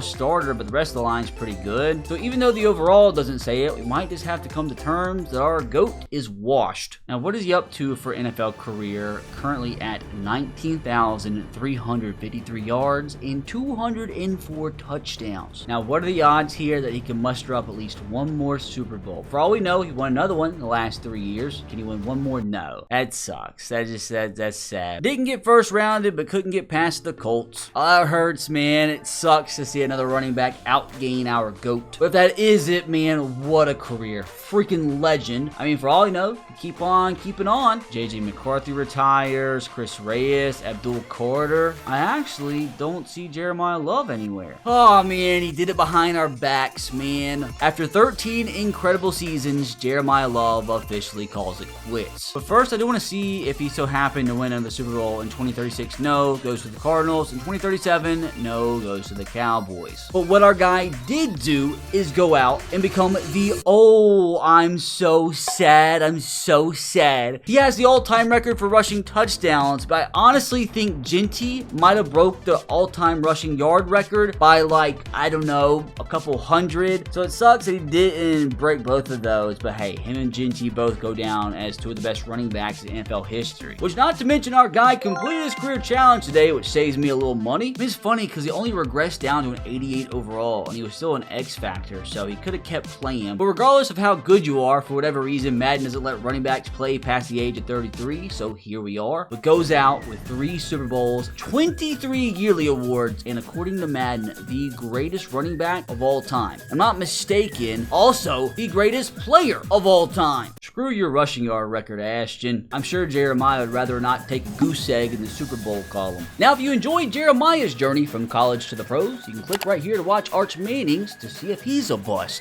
starter, but the rest of the line's pretty good. So even though the overall doesn't say it, we might just have to come to terms that our GOAT is washed. Now, what is he up to for NFL career? Currently at 19,353 yards and 204 touchdowns. Now, what are the odds here that he can muster up at least one more Super Bowl? For all we know, he won another one in the last 3 years. Can he win one more? No. That sucks. That's sad. Didn't get first rounded, but couldn't get past the Colts. Oh, that hurts, man. It sucks to see another running back outgain our GOAT. But if that is it, man, what a career. Freaking legend. I mean, for all you know, keep on keeping on. JJ McCarthy retires, Chris Reyes, Abdul Carter. I actually don't see Jeremiyah Love anywhere. Oh, man, he did it behind our backs, man. After 13 incredible seasons, Jeremiyah Love officially calls it quits. But first, I do want to see if he so happened to win another Super Bowl in 2036. No, goes to the Cardinals. In 2037, no, goes to the Cowboys. But what our guy did do is go out and become the, oh, I'm so sad. I'm so sad. He has the all-time record for rushing touchdowns, but I honestly think Genty might have broke the all-time rushing yard record by, like, I don't know, a couple hundred. So it sucks that he didn't break both of those, but hey, him and Genty both go down as 2 of the best running backs in NFL history. Which, not to mention, our guy completed his career challenge today, which saves me a little money. It's funny because he only regressed down to an 88 overall, and he was still an X factor, so he could have kept playing. But regardless of how good you are, for whatever reason, Madden doesn't let running backs play past the age of 33, so here we are. But goes out with 3 Super Bowls, 23 yearly awards, and according to Madden, the greatest running back of all time. I'm not mistaken, also the greatest player of all time. Screw your rushing yard record, Ashton. I'm sure Jeremiyah would rather not take a goose egg in the Super Bowl column. Now, if you enjoyed Jeremiyah's journey from college to the pros, you can click right here to watch Arch Manning's to see if he's a bust.